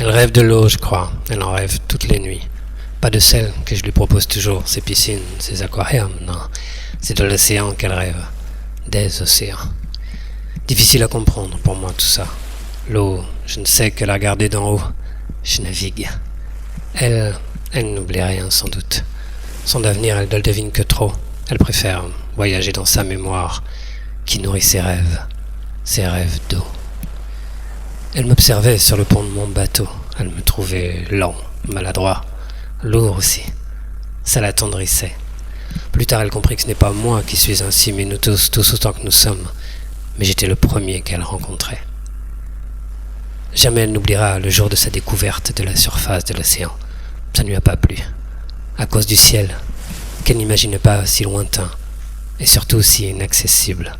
Elle rêve de l'eau, je crois. Elle en rêve toutes les nuits. Pas de celle que je lui propose toujours, ses piscines, ses aquariums, non. C'est de l'océan qu'elle rêve. Des océans. Difficile à comprendre pour moi tout ça. L'eau, je ne sais que la regarder d'en haut. Je navigue. Elle n'oublie rien sans doute. Son avenir, elle ne le devine que trop. Elle préfère voyager dans sa mémoire qui nourrit ses rêves d'eau. Elle m'observait sur le pont de mon bateau. Elle me trouvait lent, maladroit, lourd aussi. Ça l'attendrissait. Plus tard, elle comprit que ce n'est pas moi qui suis ainsi, mais nous tous autant que nous sommes. Mais j'étais le premier qu'elle rencontrait. Jamais elle n'oubliera le jour de sa découverte de la surface de l'océan. Ça ne lui a pas plu. À cause du ciel, qu'elle n'imagine pas si lointain, et surtout si inaccessible.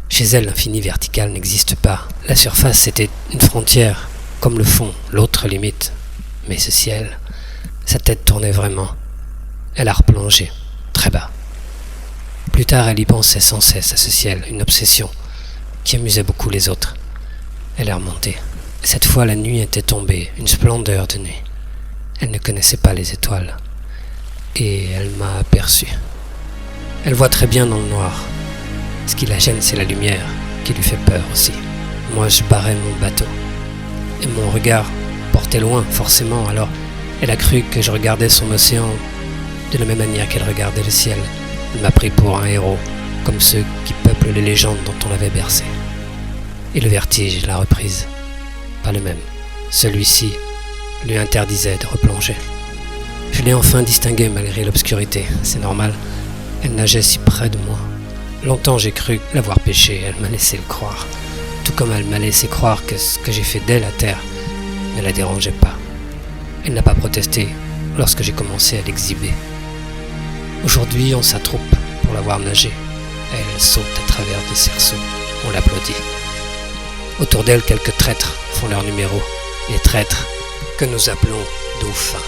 Chez elle, l'infini vertical n'existe pas. La surface, c'était une frontière, comme le fond, l'autre limite. Mais ce ciel, sa tête tournait vraiment. Elle a replongé, très bas. Plus tard, elle y pensait sans cesse à ce ciel, une obsession qui amusait beaucoup les autres. Elle est remontée. Cette fois, la nuit était tombée, une splendeur de nuit. Elle ne connaissait pas les étoiles. Et elle m'a aperçu. Elle voit très bien dans le noir. Ce qui la gêne, c'est la lumière, qui lui fait peur aussi. Moi, je barrais mon bateau. Et mon regard portait loin, forcément, alors elle a cru que je regardais son océan de la même manière qu'elle regardait le ciel. Elle m'a pris pour un héros, comme ceux qui peuplent les légendes dont on l'avait bercé. Et le vertige, la reprise, pas le même. Celui-ci lui interdisait de replonger. Je l'ai enfin distinguée malgré l'obscurité, c'est normal. Elle nageait si près de moi. Longtemps j'ai cru l'avoir péché, elle m'a laissé le croire. Tout comme elle m'a laissé croire que ce que j'ai fait d'elle à terre ne la dérangeait pas. Elle n'a pas protesté lorsque j'ai commencé à l'exhiber. Aujourd'hui, on s'attroupe pour la voir nager. Elle saute à travers des cerceaux. On l'applaudit. Autour d'elle, quelques traîtres font leur numéro. Les traîtres que nous appelons dauphins.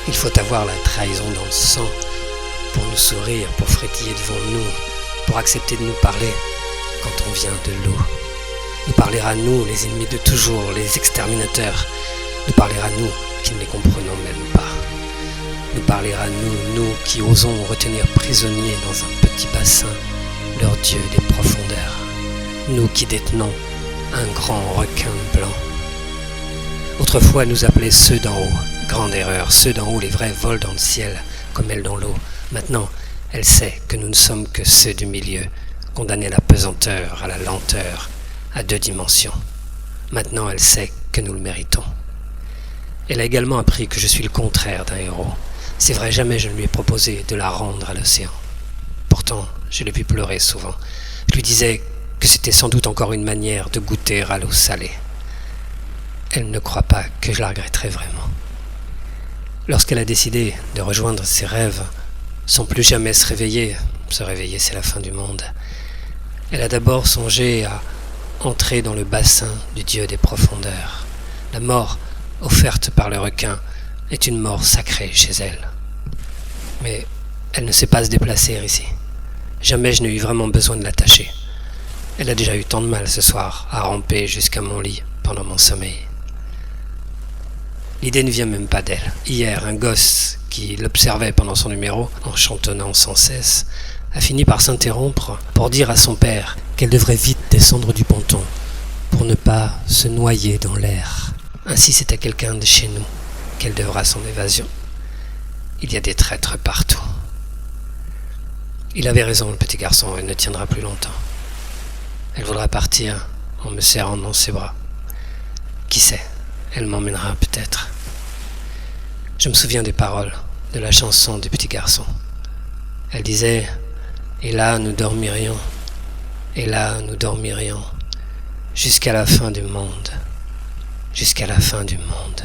Il faut avoir la trahison dans le sang pour nous sourire, pour frétiller devant nous, pour accepter de nous parler quand on vient de l'eau. Nous parler à nous, les ennemis de toujours, les exterminateurs. Nous parler à nous qui ne les comprenons même pas. Nous parler à nous, nous qui osons retenir prisonniers dans un petit bassin leur Dieu des profondeurs. Nous qui détenons un grand requin blanc. Autrefois, elle nous appelait ceux d'en haut. Grande erreur, ceux d'en haut, les vrais, volent dans le ciel, comme elle dans l'eau. Maintenant, elle sait que nous ne sommes que ceux du milieu, condamnés à la pesanteur, à la lenteur, à 2 dimensions. Maintenant, elle sait que nous le méritons. Elle a également appris que je suis le contraire d'un héros. C'est vrai, jamais je ne lui ai proposé de la rendre à l'océan. Pourtant, je l'ai vu pleurer souvent. Je lui disais que c'était sans doute encore une manière de goûter à l'eau salée. Elle ne croit pas que je la regretterai vraiment. Lorsqu'elle a décidé de rejoindre ses rêves, sans plus jamais se réveiller, c'est la fin du monde, elle a d'abord songé à entrer dans le bassin du Dieu des profondeurs. La mort offerte par le requin est une mort sacrée chez elle. Mais elle ne sait pas se déplacer ici. Jamais je n'ai eu vraiment besoin de l'attacher. Elle a déjà eu tant de mal ce soir à ramper jusqu'à mon lit pendant mon sommeil. L'idée ne vient même pas d'elle. Hier, un gosse qui l'observait pendant son numéro, en chantonnant sans cesse, a fini par s'interrompre pour dire à son père qu'elle devrait vite descendre du ponton pour ne pas se noyer dans l'air. Ainsi, c'est à quelqu'un de chez nous qu'elle devra son évasion. Il y a des traîtres partout. Il avait raison, le petit garçon, elle ne tiendra plus longtemps. Elle voudra partir en me serrant dans ses bras. Qui sait, elle m'emmènera peut-être. Je me souviens des paroles de la chanson du petit garçon. Elle disait « Et là nous dormirions, et là nous dormirions, jusqu'à la fin du monde, jusqu'à la fin du monde. »